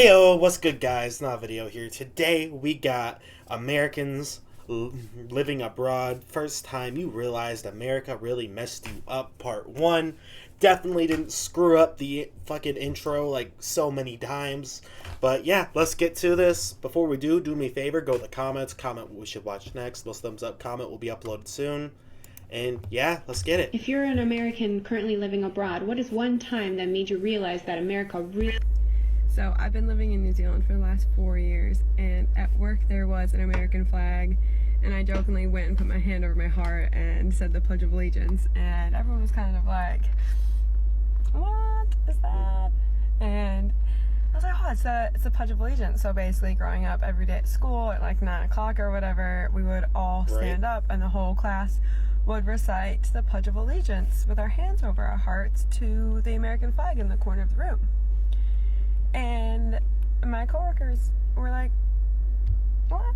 Heyo, what's good guys? Not a video here. Today we got Americans living abroad. First time you realized America really messed you up, part 1. Definitely didn't screw up the fucking intro like so many times. But yeah, let's get to this. Before we do me a favor, go to the comments, comment what we should watch next. Most thumbs up, comment will be uploaded soon. And yeah, let's get it. If you're an American currently living abroad, what is one time that made you realize that America really... So I've been living in New Zealand for the last 4 years, and at work there was an American flag, and I jokingly went and put my hand over my heart and said the Pledge of Allegiance, and everyone was kind of like, what is that? And I was like, oh, it's a Pledge of Allegiance. So basically growing up every day at school at like 9 o'clock or whatever, we would all stand up and the whole class would recite the Pledge of Allegiance with our hands over our hearts to the American flag in the corner of the room. And my coworkers were like, what?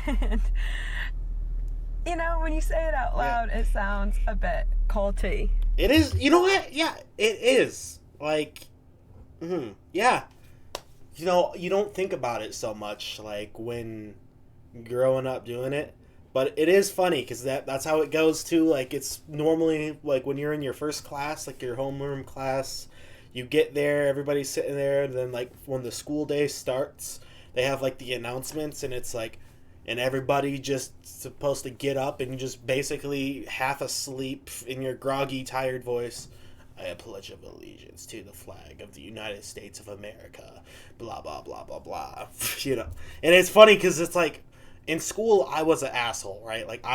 And, you know, when you say it out loud, it sounds a bit culty. It is, you know what? Yeah, it is. Like, yeah. You know, you don't think about it so much, like, when growing up doing it. But it is funny, because that's how it goes, too. Like, it's normally, like, when you're in your first class, like your homeroom class, you get there, everybody's sitting there, and then, like, when the school day starts, they have, like, the announcements, and it's, like, and everybody just supposed to get up and just basically half asleep in your groggy, tired voice, I pledge of allegiance to the flag of the United States of America, blah, blah, blah, blah, blah, you know. And it's funny, because it's, like, in school, I was an asshole, right? Like,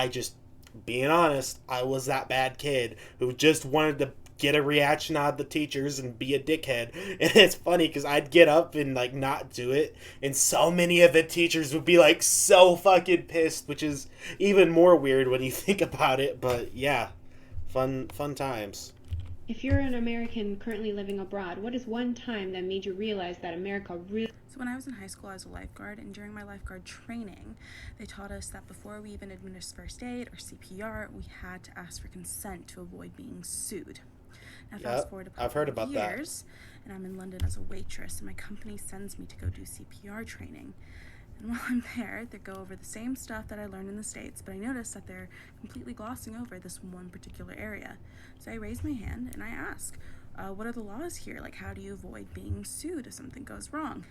being honest, I was that bad kid who just wanted to get a reaction out of the teachers and be a dickhead. And it's funny because I'd get up and like not do it, and so many of the teachers would be like so fucking pissed, which is even more weird when you think about it. But yeah, fun times. If you're an American currently living abroad, what is one time that made you realize that America really... So when I was in high school, I was a lifeguard, and during my lifeguard training, they taught us that before we even administered first aid or CPR, we had to ask for consent to avoid being sued. Now fast forward a I've heard couple about of years, and I'm in London as a waitress, and my company sends me to go do CPR training. And while I'm there, they go over the same stuff that I learned in the States, but I notice that they're completely glossing over this one particular area. So I raise my hand and I ask, what are the laws here? Like, how do you avoid being sued if something goes wrong?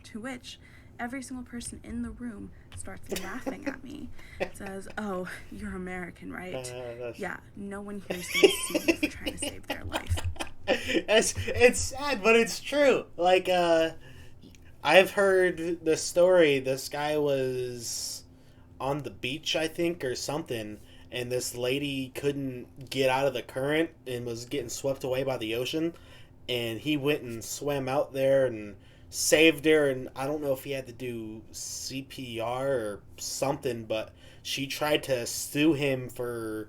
To which every single person in the room starts laughing at me. It says, oh, you're American, right? Yeah, no one here's going to sue you for trying to save their life. It's sad, but it's true. Like, I've heard the story. This guy was on the beach, I think, or something, and this lady couldn't get out of the current and was getting swept away by the ocean, and he went and swam out there and saved her. And I don't know if he had to do CPR or something, but she tried to sue him for...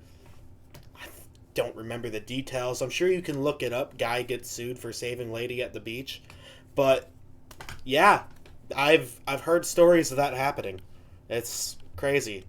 I don't remember the details. I'm sure you can look it up. Guy gets sued for saving lady at the beach. But yeah, I've heard stories of that happening. It's crazy.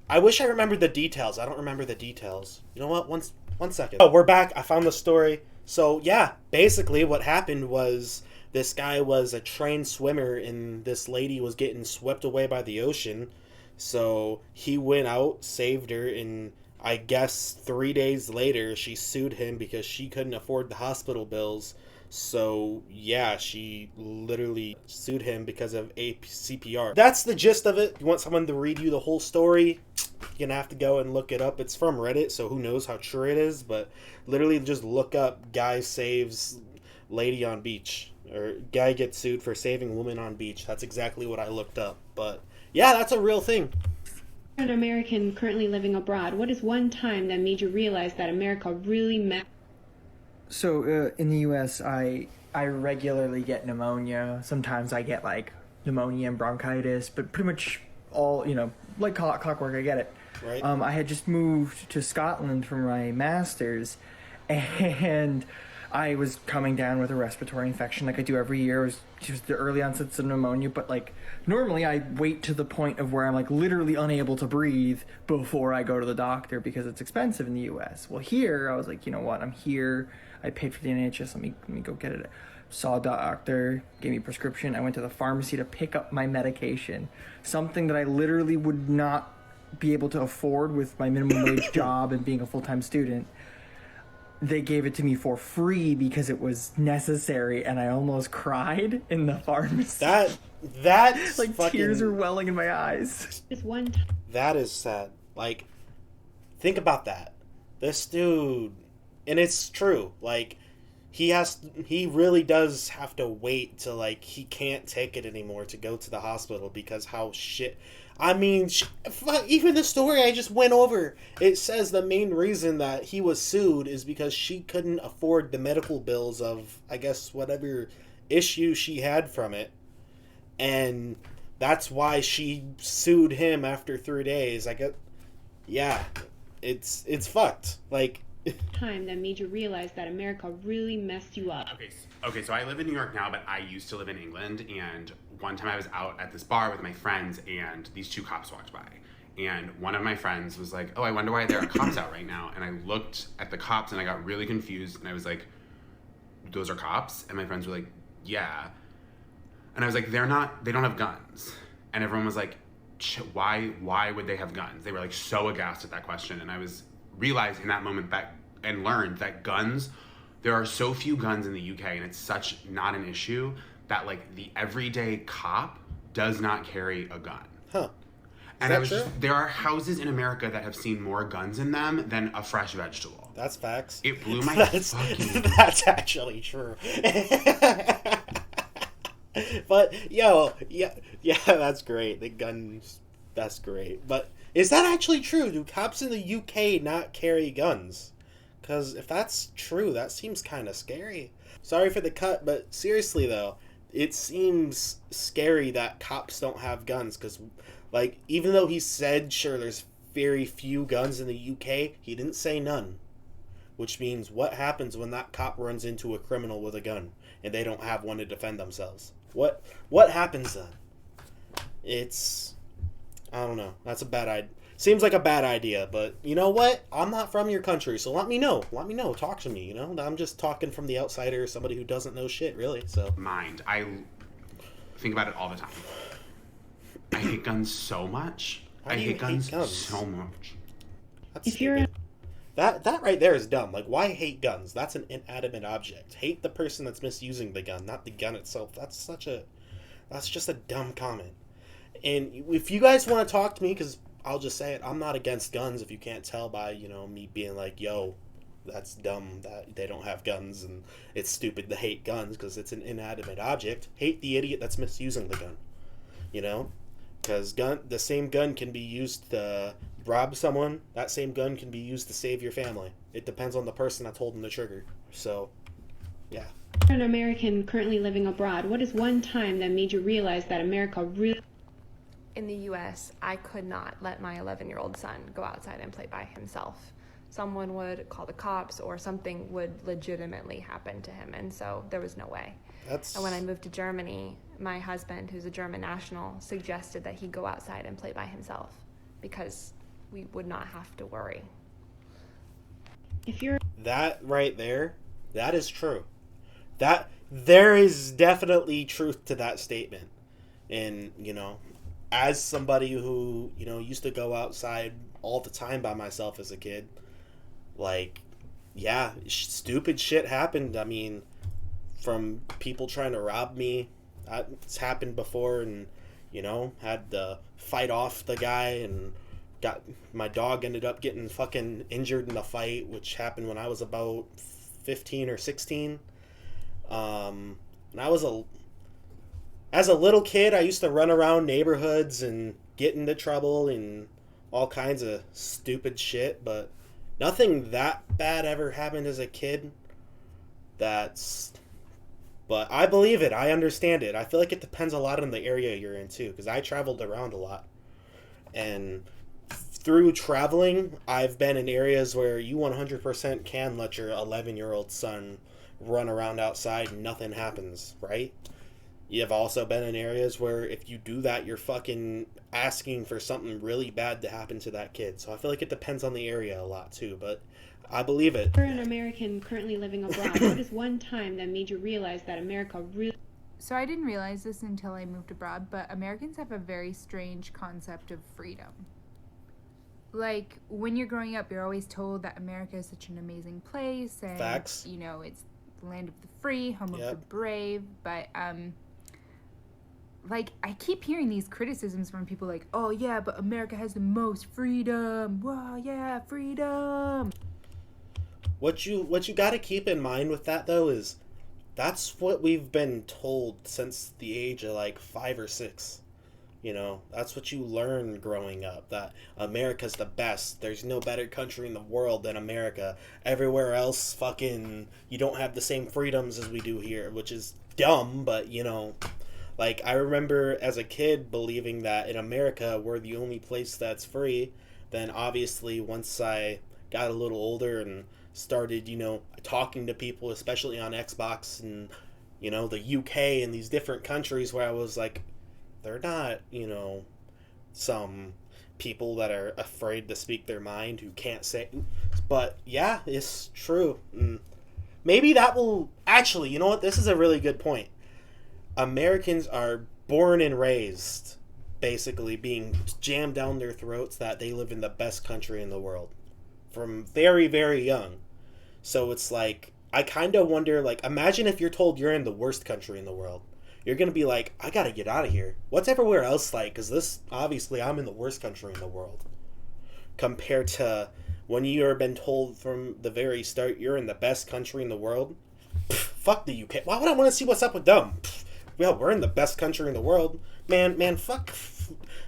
I wish I remembered the details. I don't remember the details. You know what? One second. Oh, we're back. I found the story. So yeah, basically what happened was this guy was a trained swimmer, and this lady was getting swept away by the ocean. So he went out, saved her, and I guess 3 days later she sued him because she couldn't afford the hospital bills. So yeah, she literally sued him because of CPR. That's the gist of it. You want someone to read you the whole story, you're gonna have to go and look it up. It's from Reddit, so who knows how true it is, but literally just look up guy saves lady on beach, or guy gets sued for saving woman on beach. That's exactly what I looked up. But yeah, that's a real thing. An American currently living abroad, what is one time that made you realize that America really matters? So in the U.S., I regularly get pneumonia. Sometimes I get like pneumonia and bronchitis, but pretty much all, like clockwork, I get it. Right. I had just moved to Scotland for my master's, and I was coming down with a respiratory infection like I do every year. It was just the early onsets of pneumonia, but like normally I wait to the point of where I'm like literally unable to breathe before I go to the doctor because it's expensive in the U.S. Well, here I was like, you know what? I'm here. I paid for the NHS. Let me go get it saw a doctor, gave me a prescription. I went to the pharmacy to pick up my medication, something that I literally would not be able to afford with my minimum wage job and being a full-time student. They gave it to me for free because it was necessary, and I almost cried in the pharmacy. That's like fucking, tears are welling in my eyes. Just one time. that is sad. Like, think about that. This dude, and it's true. Like, he really does have to wait till, like, he can't take it anymore to go to the hospital because how shit. I mean, even the story I just went over, it says the main reason that he was sued is because she couldn't afford the medical bills of, I guess, whatever issue she had from it. And that's why she sued him after 3 days. I guess, yeah, it's fucked. Like, Time that made you realize that America really messed you up. Okay, so I live in New York now, but I used to live in England, and one time I was out at this bar with my friends, and these two cops walked by. And one of my friends was like, oh, I wonder why there are cops out right now. And I looked at the cops, and I got really confused, and I was like, those are cops? And my friends were like, yeah. And I was like, they don't have guns. And everyone was like, why would they have guns? They were like so aghast at that question, and I realized in that moment that, and learned that guns, there are so few guns in the UK, and it's such not an issue that, like, the everyday cop does not carry a gun. huh. And that true? there are houses in America that have seen more guns in them than a fresh vegetable. That's facts. It blew my fucking... That's actually true. But, yo, yeah, that's great. The guns, that's great. But is that actually true? Do cops in the UK not carry guns? Because if that's true, that seems kind of scary. Sorry for the cut, but seriously, though, it seems scary that cops don't have guns. Because, like, even though he said, sure, there's very few guns in the UK, he didn't say none. Which means what happens when that cop runs into a criminal with a gun and they don't have one to defend themselves? What happens then? It's... I don't know. That's a bad idea. Seems like a bad idea, but you know what? I'm not from your country, so let me know. Let me know. Talk to me, you know? I'm just talking from the outsider, somebody who doesn't know shit, really, so... Mind. I think about it all the time. I hate guns so much. Why I do you hate guns hate guns? so much. That's If you're stupid. That right there is dumb. Like, why hate guns? That's an inanimate object. Hate the person that's misusing the gun, not the gun itself. That's just a dumb comment. And if you guys want to talk to me, because I'll just say it, I'm not against guns if you can't tell by, you know, me being like, yo, that's dumb that they don't have guns, and it's stupid to hate guns because it's an inanimate object. Hate the idiot that's misusing the gun, you know? Because the same gun can be used to rob someone. That same gun can be used to save your family. It depends on the person that's holding the trigger. So, yeah. You're an American currently living abroad. What is one time that made you realize that America really... In the US, I could not let my 11-year-old son go outside and play by himself. Someone would call the cops or something would legitimately happen to him, and so there was no way. And when I moved to Germany, my husband, who's a German national, suggested that he go outside and play by himself because we would not have to worry. If you're... That right there, that is true. There is definitely truth to that statement. And, you know, as somebody who, you know, used to go outside all the time by myself as a kid, like, yeah, stupid shit happened. I mean, from people trying to rob me, it's happened before, and, you know, had to fight off the guy, and my dog ended up getting fucking injured in the fight, which happened when I was about 15 or 16. And as a little kid, I used to run around neighborhoods and get into trouble and all kinds of stupid shit, but nothing that bad ever happened as a kid. But I believe it. I understand it. I feel like it depends a lot on the area you're in, too, because I traveled around a lot. And through traveling, I've been in areas where you 100% can let your 11-year-old son run around outside and nothing happens, right? you've also been in areas where if you do that, you're fucking asking for something really bad to happen to that kid. So I feel like it depends on the area a lot too, but I believe it. You're an American currently living abroad. What is one time that made you realize that America really... So I didn't realize this until I moved abroad, but Americans have a very strange concept of freedom. Like, when you're growing up, you're always told that America is such an amazing place, and, Facts. you know, it's the land of the free, home of the brave, but, like, I keep hearing these criticisms from people like, oh, yeah, but America has the most freedom. Wow, yeah, freedom. What you got to keep in mind with that though is that's what we've been told since the age of like 5 or 6. You know, that's what you learn growing up, that America's the best. There's no better country in the world than America. Everywhere else, fucking, you don't have the same freedoms as we do here, which is dumb, but, you know, like, I remember as a kid believing that in America we're the only place that's free. Then, obviously, once I got a little older and started, you know, talking to people, especially on Xbox and, you know, the UK and these different countries where I was like, they're not, you know, some people that are afraid to speak their mind who can't say. But yeah, it's true. Maybe that will actually, you know what? This is a really good point. Americans are born and raised basically being jammed down their throats that they live in the best country in the world from very, very young. So it's like, I kind of wonder, like, imagine if you're told you're in the worst country in the world. You're going to be like, I got to get out of here. What's everywhere else like? Because this, obviously, I'm in the worst country in the world. Compared to when you've been told from the very start you're in the best country in the world. Fuck the UK. Why would I want to see what's up with them? Yeah, we're in the best country in the world. Man, fuck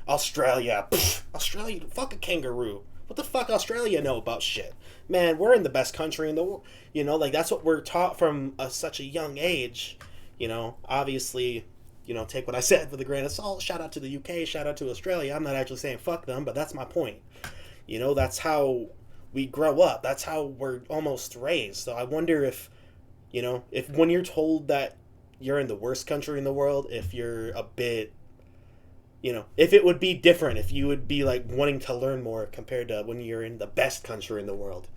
Australia. Australia, fuck a kangaroo. What the fuck Australia know about shit? Man, we're in the best country in the world. You know, like, that's what we're taught from such a young age. You know, obviously, you know, take what I said with a grain of salt. Shout out to the UK, shout out to Australia. I'm not actually saying fuck them, but that's my point. You know, that's how we grow up. That's how we're almost raised. So I wonder if, you know, if when you're told that you're in the worst country in the world, if you're a bit, you know, if it would be different, if you would be, like, wanting to learn more compared to when you're in the best country in the world.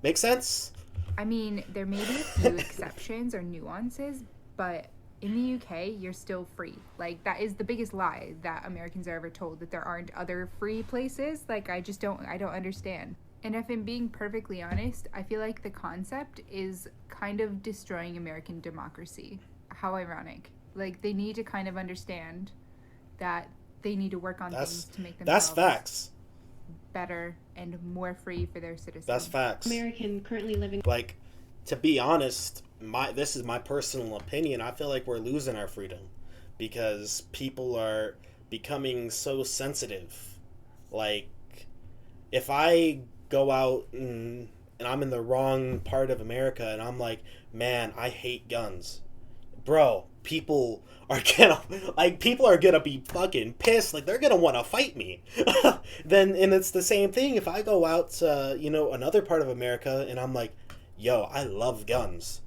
Make sense? I mean, there may be a few exceptions or nuances, but in the UK, you're still free. Like, that is the biggest lie that Americans are ever told, that there aren't other free places. Like, I don't understand. And if I'm being perfectly honest, I feel like the concept is kind of destroying American democracy. How ironic. Like, they need to kind of understand that they need to work on things to make themselves facts. better and more free for their citizens. That's facts. American currently living... Like, to be honest, this is my personal opinion. I feel like we're losing our freedom because people are becoming so sensitive. Like, if I go out and I'm in the wrong part of America and I'm like, man, I hate guns. Bro, people are gonna be fucking pissed. Like, they're gonna want to fight me. And it's the same thing if I go out to, you know, another part of America and I'm like, yo, I love guns.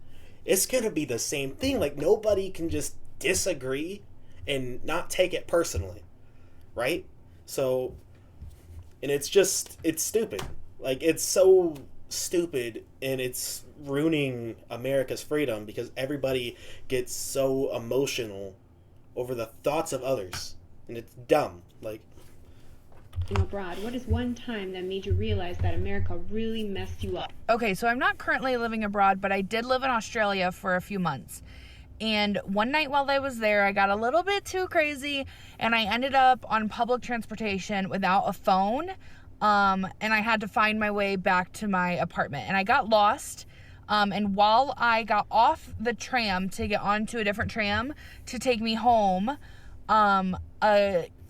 It's gonna be the same thing. Like, nobody can just disagree and not take it personally, right? So, and it's stupid. Like, it's so stupid, and it's ruining America's freedom because everybody gets so emotional over the thoughts of others, and it's dumb. Like, abroad, what is one time that made you realize that America really messed you up? Okay, so I'm not currently living abroad, but I did live in Australia for a few months. And one night while I was there, I got a little bit too crazy, and I ended up on public transportation without a phone. And I had to find my way back to my apartment, and I got lost. And while I got off the tram to get onto a different tram to take me home, a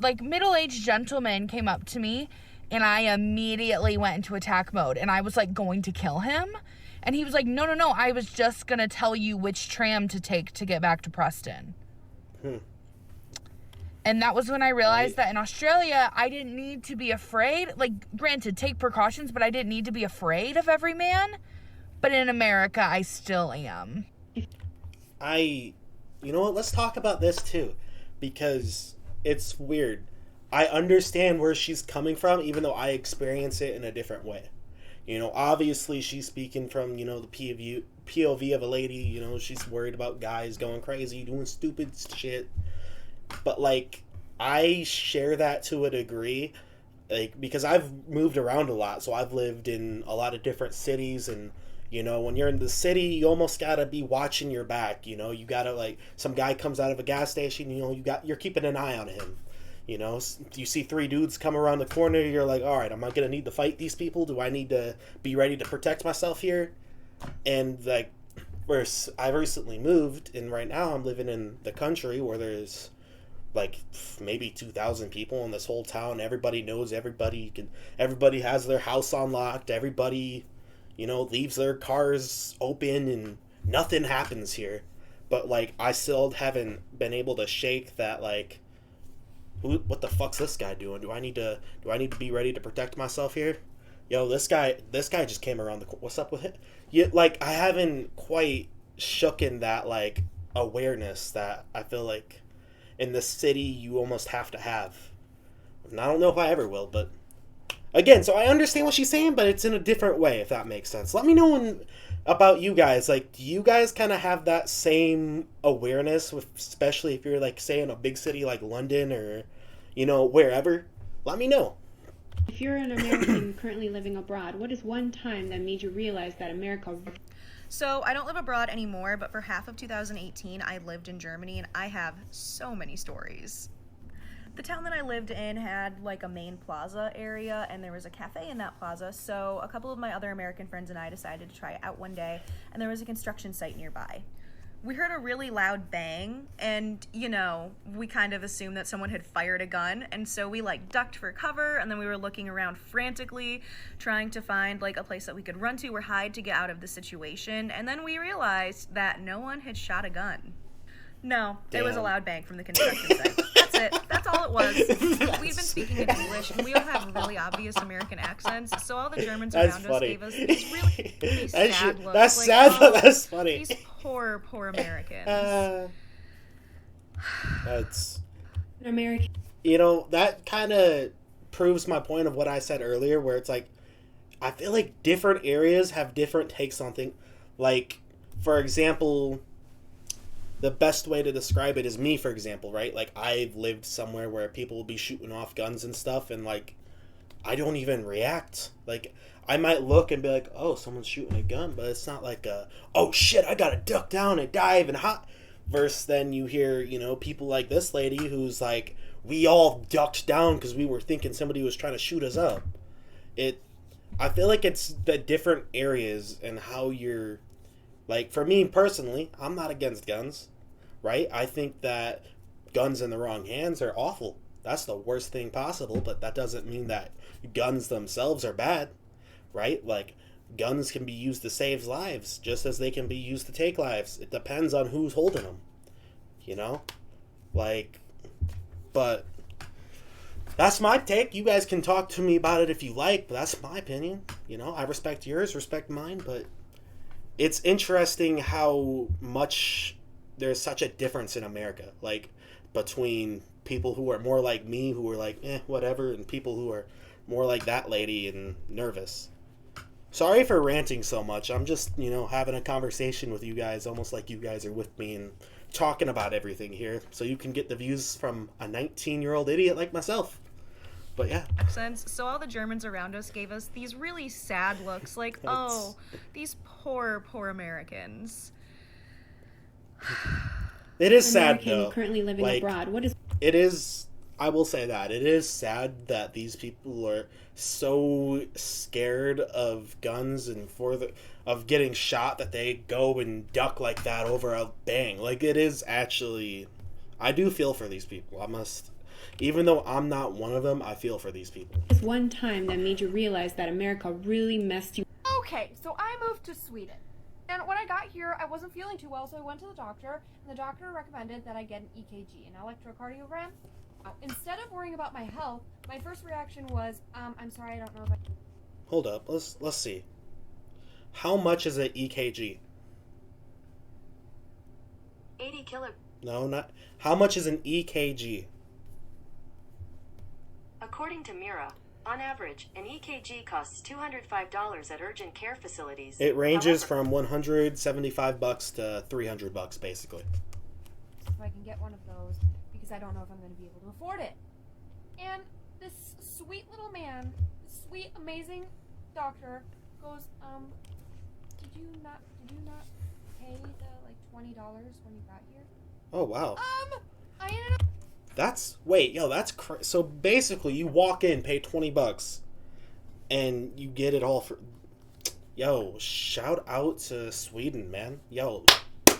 middle-aged gentleman came up to me, and I immediately went into attack mode, and I was like going to kill him. And he was like, no, I was just gonna tell you which tram to take to get back to Preston. And that was when I realized that in Australia, I didn't need to be afraid. Like, granted, take precautions, but I didn't need to be afraid of every man. But in America, I still am. I you know what? Let's talk about this too, because it's weird. I understand where she's coming from, even though I experience it in a different way. You know, obviously she's speaking from, the POV of a lady, she's worried about guys going crazy, doing stupid shit. But, like, I share that to a degree, like, because I've moved around a lot, so I've lived in a lot of different cities, and, when you're in the city, you almost gotta be watching your back, you gotta, like, some guy comes out of a gas station, you're keeping an eye on him. You see three dudes come around the corner, you're like, all right, am I going to need to fight these people? Do I need to be ready to protect myself here? And, like, I've recently moved, and right now I'm living in the country where there's, like, maybe 2,000 people in this whole town. Everybody knows everybody. Everybody has their house unlocked. Everybody, leaves their cars open, and nothing happens here. But, like, I still haven't been able to shake that, like, what the fuck's this guy doing? Do I need to be ready to protect myself here? Yo, this guy just came around the corner. What's up with it? Yeah, like, I haven't quite shooken that, like, awareness that I feel like in the city you almost have to have. And I don't know if I ever will, but again, so I understand what she's saying, but it's in a different way, if that makes sense. Let me know about you guys. Like, do you guys kind of have that same awareness, especially if you're, like, say, in a big city like London or, wherever? Let me know. If you're an American currently living abroad, what is one time that made you realize that America... So I don't live abroad anymore, but for half of 2018, I lived in Germany, and I have so many stories. The town that I lived in had, like, a main plaza area, and there was a cafe in that plaza, so a couple of my other American friends and I decided to try it out one day, and there was a construction site nearby. We heard a really loud bang, and, we kind of assumed that someone had fired a gun, and so we, like, ducked for cover, and then we were looking around frantically, trying to find, like, a place that we could run to or hide to get out of the situation, and then we realized that no one had shot a gun. No, Damn. It was a loud bang from the construction site. That's it. That's all it was. We've been speaking in English, and we all have really obvious American accents, so all the Germans around us gave us these really sad looks. That's like, sad, but that's funny. These poor Americans. That's... American... that kind of proves my point of what I said earlier, where it's like, I feel like different areas have different takes on things. Like, for example... The best way to describe it is me, for example, right? Like, I've lived somewhere where people will be shooting off guns and stuff, and, like, I don't even react. Like, I might look and be like, oh, someone's shooting a gun, but it's not like oh, shit, I gotta duck down and dive and hop. Versus then you hear, people like this lady who's like, we all ducked down because we were thinking somebody was trying to shoot us up. I feel like it's the different areas and how you're... Like, for me personally, I'm not against guns, right? I think that guns in the wrong hands are awful. That's the worst thing possible, but that doesn't mean that guns themselves are bad, right? Like, guns can be used to save lives, just as they can be used to take lives. It depends on who's holding them, Like, but that's my take. You guys can talk to me about it if you like, but that's my opinion. I respect yours, respect mine, but... It's interesting how much there's such a difference in America, like, between people who are more like me, who are like, whatever, and people who are more like that lady and nervous. Sorry for ranting so much. I'm just, having a conversation with you guys, almost like you guys are with me and talking about everything here, so you can get the views from a 19-year-old idiot like myself. But yeah. So all the Germans around us gave us these really sad looks, like, oh, these poor Americans. It is sad, though. Currently living abroad. What is... It is... I will say that. It is sad that these people are so scared of guns and of getting shot that they go and duck like that over a bang. Like, it is actually... I do feel for these people. I must... Even though I'm not one of them, I feel for these people. There's one time that made you realize that America really messed you... Okay, so I moved to Sweden. And when I got here, I wasn't feeling too well, so I went to the doctor, and the doctor recommended that I get an EKG, an electrocardiogram. Instead of worrying about my health, my first reaction was, I'm sorry, I don't know if I... Hold up, let's see. How much is an EKG? 80 kilo... No, not. How much is an EKG? According to Mira, on average, an EKG costs $205 at urgent care facilities. It ranges However, from $175 to $300, basically. If I can get one of those, because I don't know if I'm going to be able to afford it. And this sweet little man, this sweet, amazing doctor goes, did you not pay the, like, $20 when you got here? Oh, wow. I ended up... That's so basically you walk in, pay $20, and you get it all for. Yo, shout out to Sweden, man. Yo,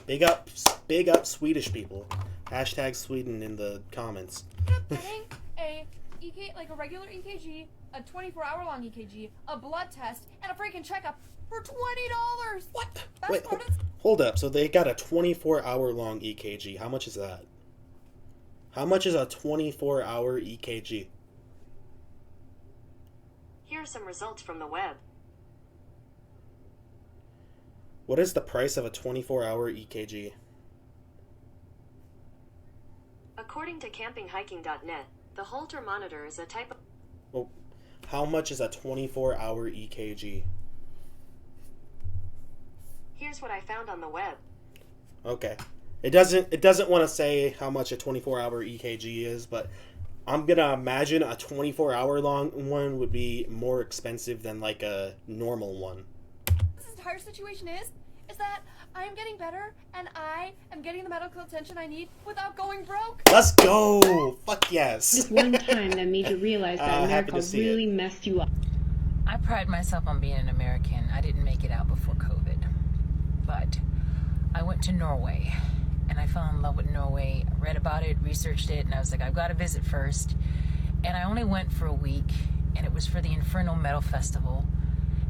big up Swedish people. Hashtag Sweden in the comments. getting a regular EKG, a 24-hour long EKG, a blood test, and a freaking checkup for $20. What? That's Wait, part of... hold up. So they got a 24-hour long EKG. How much is that? How much is a 24-hour EKG? here are some results from the web. What is the price of a 24-hour EKG? According to campinghiking.net, the Holter monitor is a type of... Well, how much is a 24-hour EKG? Here's what I found on the web. Okay. It doesn't want to say how much a 24-hour EKG is, but I'm going to imagine a 24-hour long one would be more expensive than like a normal one. This entire situation is that I am getting better and I am getting the medical attention I need without going broke. Let's go! Fuck yes! Just one time that made you realize that America really messed you up. I pride myself on being an American. I didn't make it out before COVID, but I went to Norway and I fell in love with Norway. I read about it, researched it, and I was like, I've got to visit first. And I only went for a week, and it was for the Infernal Metal Festival.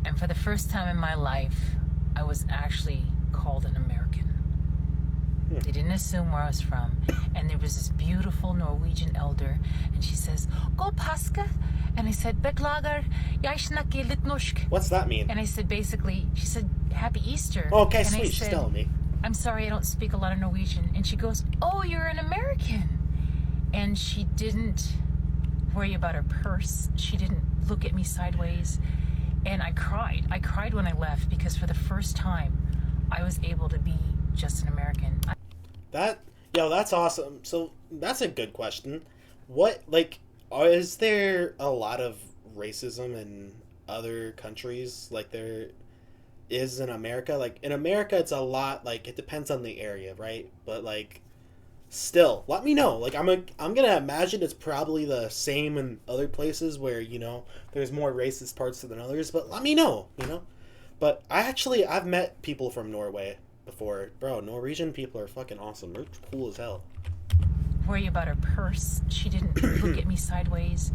And for the first time in my life, I was actually called an American. They didn't assume where I was from. And there was this beautiful Norwegian elder, and she says, "God påske." And I said, "Beklager, jeg snakker litt norsk." What's that mean? And I said, basically, she said, "Happy Easter." Okay, and sweet, she's telling me. "I'm sorry, I don't speak a lot of Norwegian." And she goes, "Oh, you're an American." And she didn't worry about her purse. She didn't look at me sideways. And I cried. I cried when I left because for the first time, I was able to be just an American. That's awesome. So that's a good question. Is there a lot of racism in other countries like there is in America? Like in America, it's a lot. Like it depends on the area, right? But like, still, let me know. Like I'm gonna imagine it's probably the same in other places where there's more racist parts than others. But let me know. But I've met people from Norway before. Bro, Norwegian people are fucking awesome. They're cool as hell. Worry about her purse. She didn't look at me sideways.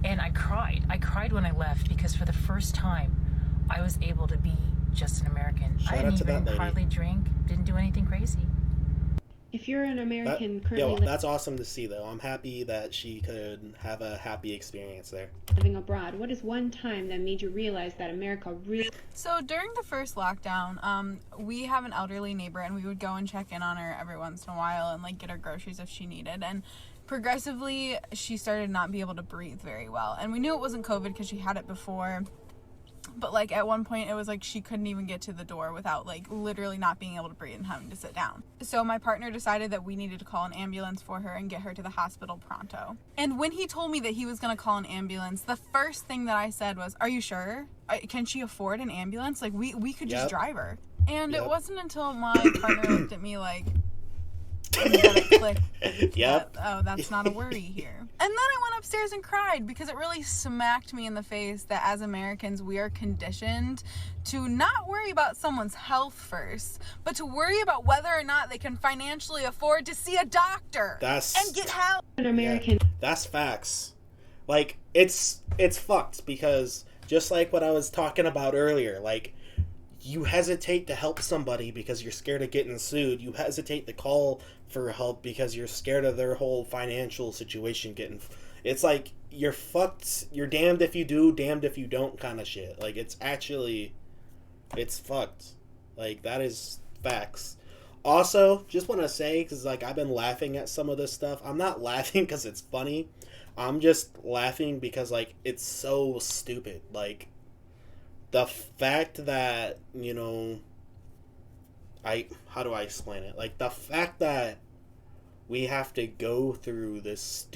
And I cried. I cried when I left because for the first time, I was able to be just an American. I didn't even hardly drink, didn't do anything crazy. If you're an American currently that's awesome to see, though. I'm happy that she could have a happy experience there. living abroad, what is one time that made you realize that America really... So during the first lockdown, we have an elderly neighbor, and we would go and check in on her every once in a while and like get her groceries if she needed. And progressively, she started not be able to breathe very well. And we knew it wasn't COVID because she had it before. But like at one point it was like she couldn't even get to the door without like literally not being able to breathe and having to sit down. So my partner decided that we needed to call an ambulance for her and get her to the hospital pronto. And when he told me that he was going to call an ambulance, the first thing that I said was, "Are you sure? Can she afford an ambulance? Like we could just drive her." And it wasn't until my partner looked at me like, and then it clicked. Yep. That's not a worry here. And then I went upstairs and cried because it really smacked me in the face that as Americans, we are conditioned to not worry about someone's health first, but to worry about whether or not they can financially afford to see a doctor and get help. An American. Yeah, that's facts. Like, it's fucked because just like what I was talking about earlier, like, you hesitate to help somebody because you're scared of getting sued. You hesitate to call for help because you're scared of their whole financial situation getting... It's like, you're fucked. You're damned if you do, damned if you don't kind of shit. Like, it's fucked. Like, that is facts. Also, just want to say, because like I've been laughing at some of this stuff. I'm not laughing because it's funny. I'm just laughing because like it's so stupid. Like the fact that how do I explain it? Like the fact that we have to go through this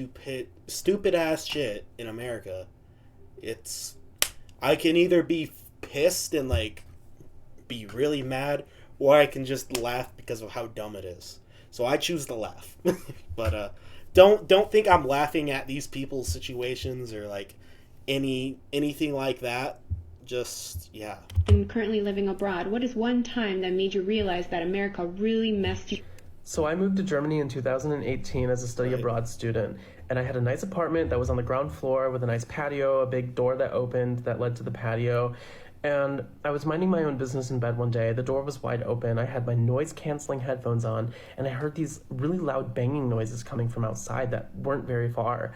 stupid ass shit in America. I can either be pissed and like be really mad, or I can just laugh because of how dumb it is. So I choose to laugh. But don't think I'm laughing at these people's situations or like anything like that. Just yeah. And currently living abroad, what is one time that made you realize that America really messed you? So I moved to Germany in 2018 as a study abroad student, and I had a nice apartment that was on the ground floor with a nice patio, a big door that opened that led to the patio. And I was minding my own business in bed one day. The door was wide open. I had my noise-canceling headphones on, and I heard these really loud banging noises coming from outside that weren't very far.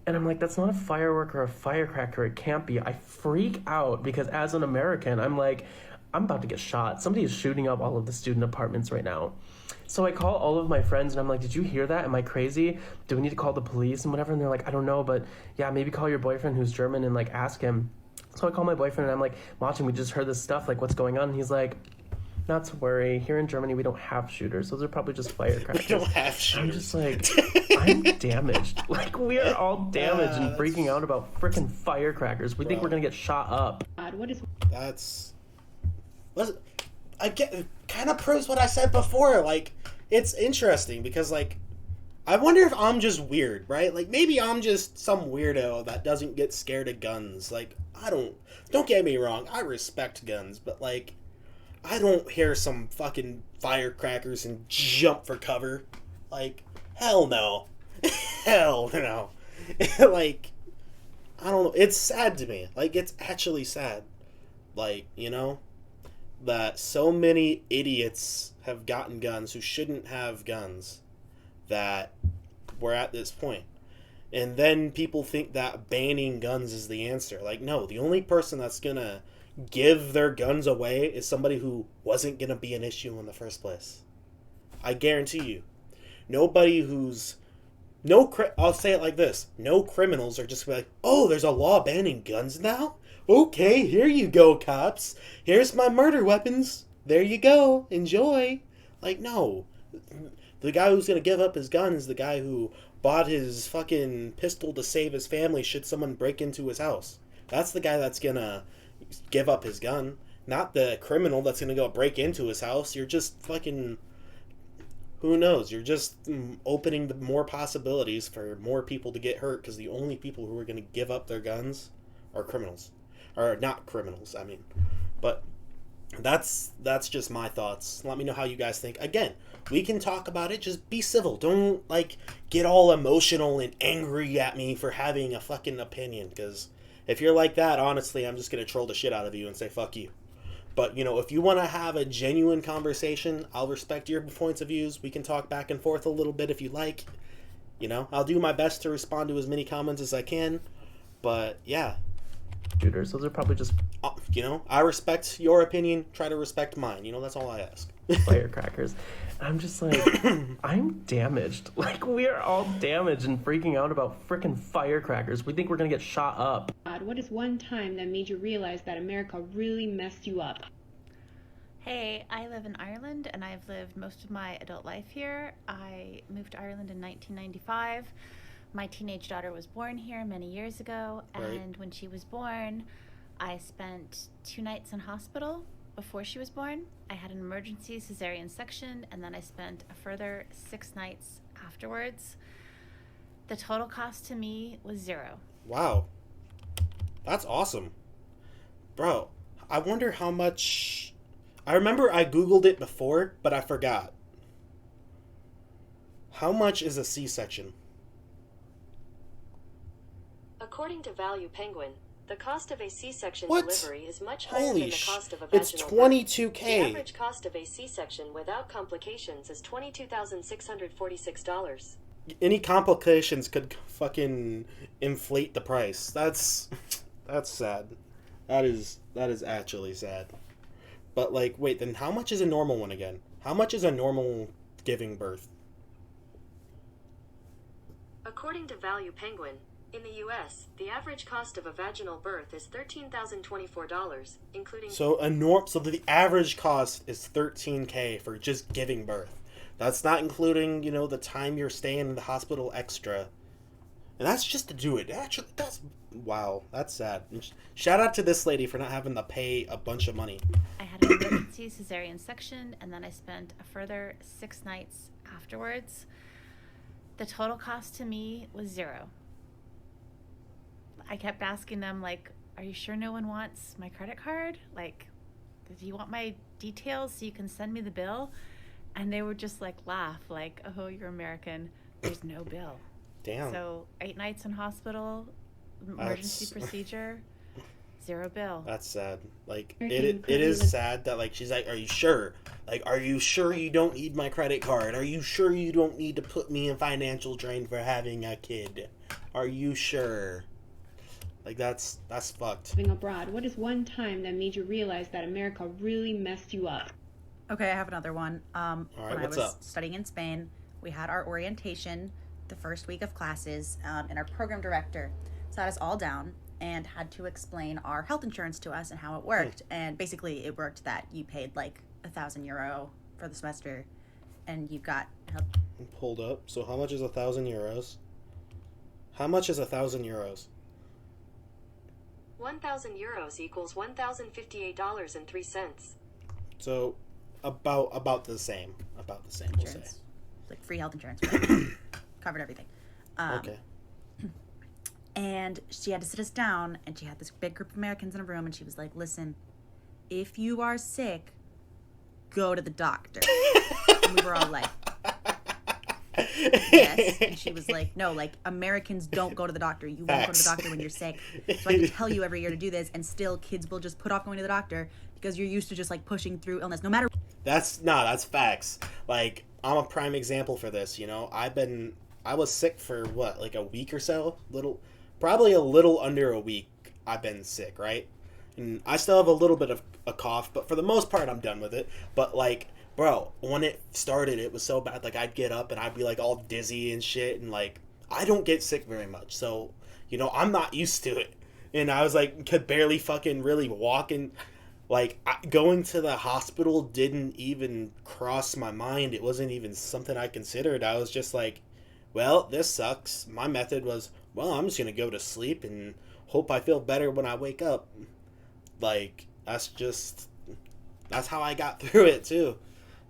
And I'm like, that's not a firework or a firecracker. It can't be. I freak out because as an American, I'm like, I'm about to get shot. Somebody is shooting up all of the student apartments right now. So I call all of my friends and I'm like, did you hear that? Am I crazy? Do we need to call the police and whatever? And they're like, I don't know, but yeah, maybe call your boyfriend who's German and like ask him. So I call my boyfriend and I'm like, Martin, we just heard this stuff. Like, what's going on? And he's like, not to worry. Here in Germany, we don't have shooters. Those are probably just firecrackers. We don't have shooters. I'm just like, I'm damaged. Like, we are all damaged and freaking out about freaking firecrackers. We think we're going to get shot up. I get it kind of proves what I said before. Like, it's interesting because, like, I wonder if I'm just weird, right? Like, maybe I'm just some weirdo that doesn't get scared of guns. Like, don't get me wrong, I respect guns, but, like, I don't hear some fucking firecrackers and jump for cover. Like, hell no. Hell no. Like, I don't know. It's sad to me. Like, it's actually sad. Like, that so many idiots have gotten guns who shouldn't have guns that we're at this point. And then people think that banning guns is the answer. Like, no, the only person that's gonna give their guns away is somebody who wasn't gonna be an issue in the first place. I guarantee you. Nobody who's... I'll say it like this. No criminals are just gonna be like, oh, there's a law banning guns now? Okay, here you go, cops. Here's my murder weapons. There you go. Enjoy. Like, no. The guy who's going to give up his gun is the guy who bought his fucking pistol to save his family should someone break into his house. That's the guy that's going to give up his gun. Not the criminal that's going to go break into his house. You're just fucking... Who knows? You're just opening more possibilities for more people to get hurt because the only people who are going to give up their guns are criminals. Or not criminals, I mean. But that's just my thoughts. Let me know how you guys think. Again, we can talk about it. Just be civil. Don't, like, get all emotional and angry at me for having a fucking opinion. Because if you're like that, honestly, I'm just going to troll the shit out of you and say, fuck you. But, if you want to have a genuine conversation, I'll respect your points of views. We can talk back and forth a little bit if you like. I'll do my best to respond to as many comments as I can. But, yeah. Shooters. Those are probably just... I respect your opinion. Try to respect mine. That's all I ask. Firecrackers. I'm just like, I'm damaged. Like, we are all damaged and freaking out about freaking firecrackers. We think we're going to get shot up. What is one time that made you realize that America really messed you up? Hey, I live in Ireland and I've lived most of my adult life here. I moved to Ireland in 1995. My teenage daughter was born here many years ago, and when she was born, I spent 2 nights in hospital before she was born. I had an emergency cesarean section, and then I spent a further 6 nights afterwards. The total cost to me was $0. Wow. That's awesome. Bro, I wonder how much... I remember I Googled it before, but I forgot. How much is a C-section? According to Value Penguin, the cost of a C-section delivery is much higher Holy than the cost of a vaginal It's birth. $22K. The average cost of a C-section without complications is $22,646. Any complications could fucking inflate the price. That's sad. That is actually sad. But, like, wait, then how much is a normal one again? How much is a normal giving birth? According to Value Penguin, in the U.S., the average cost of a vaginal birth is $13,024, including... So the average cost is $13K for just giving birth. That's not including, you know, the time you're staying in the hospital extra. And that's just to do it. Actually, wow, that's sad. Shout out to this lady for not having to pay a bunch of money. I had an emergency cesarean section, and then I spent a further 6 nights afterwards. The total cost to me was $0. I kept asking them, like, are you sure no one wants my credit card? Like, do you want my details so you can send me the bill? And they would just, like, laugh, like, oh, you're American. There's no bill. Damn. So 8 nights in hospital, emergency procedure, $0 bill. That's sad. Like, it is sad that, like, she's like, are you sure? Like, are you sure you don't need my credit card? Are you sure you don't need to put me in financial drain for having a kid? Are you sure? Like, that's fucked. Living abroad, what is one time that made you realize that America really messed you up? Okay, I have another one. All right, when what's I was up? studying in Spain, we had our orientation the first week of classes, and our program director sat us all down and had to explain our health insurance to us and how it worked. And basically, it worked that you paid like €1,000 for the semester, and you got help. Pulled up. So how much is €1,000? How much is €1,000? 1,000 euros equals $1,058.03. So about the same. We'll say. Like free health insurance. Covered everything. Okay. And she had to sit us down, and she had this big group of Americans in a room, and she was like, listen, if you are sick, go to the doctor. And we were all like, yes. And she was like, no, like, Americans don't go to the doctor. You won't go to the doctor when you're sick. So I can tell you every year to do this, and still kids will just put off going to the doctor because you're used to just, like, pushing through illness. No matter... That's facts. Like, I'm a prime example for this, you know? I was sick for, what, like a week or so? Probably a little under a week I've been sick, right? And I still have a little bit of a cough, but for the most part, I'm done with it. But, like, bro, when it started, it was so bad. Like, I'd get up and I'd be, like, all dizzy and shit. And, like, I don't get sick very much. So, you know, I'm not used to it. And I was, like, could barely fucking really walk. And, like, going to the hospital didn't even cross my mind. It wasn't even something I considered. I was just like, well, this sucks. My method was, well, I'm just going to go to sleep and hope I feel better when I wake up. Like, that's how I got through it, too.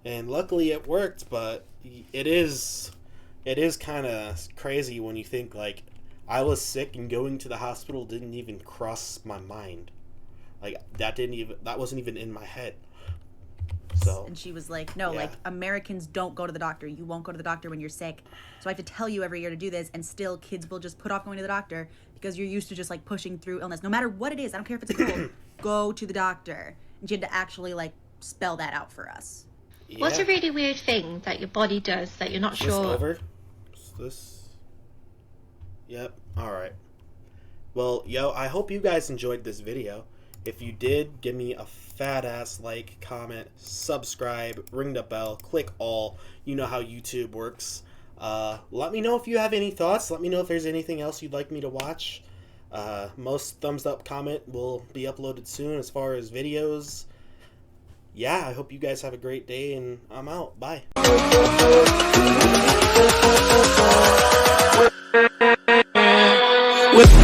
And luckily it worked, but it is kind of crazy when you think, like, I was sick and going to the hospital didn't even cross my mind. Like, that wasn't even in my head. So. And she was like, no, like, Americans don't go to the doctor. You won't go to the doctor when you're sick. So I have to tell you every year to do this, and still kids will just put off going to the doctor because you're used to just, like, pushing through illness. No matter what it is, I don't care if it's a cold, go to the doctor. And she had to actually, like, spell that out for us. Yeah. What's a really weird thing that your body does that you're not sure? Over? Is this? Yep. Alright. Well, yo, I hope you guys enjoyed this video. If you did, give me a fat ass like, comment, subscribe, ring the bell, click all. You know how YouTube works. Let me know if you have any thoughts. Let me know if there's anything else you'd like me to watch. Most thumbs up comment will be uploaded soon as far as videos. Yeah, I hope you guys have a great day, and I'm out. Bye. With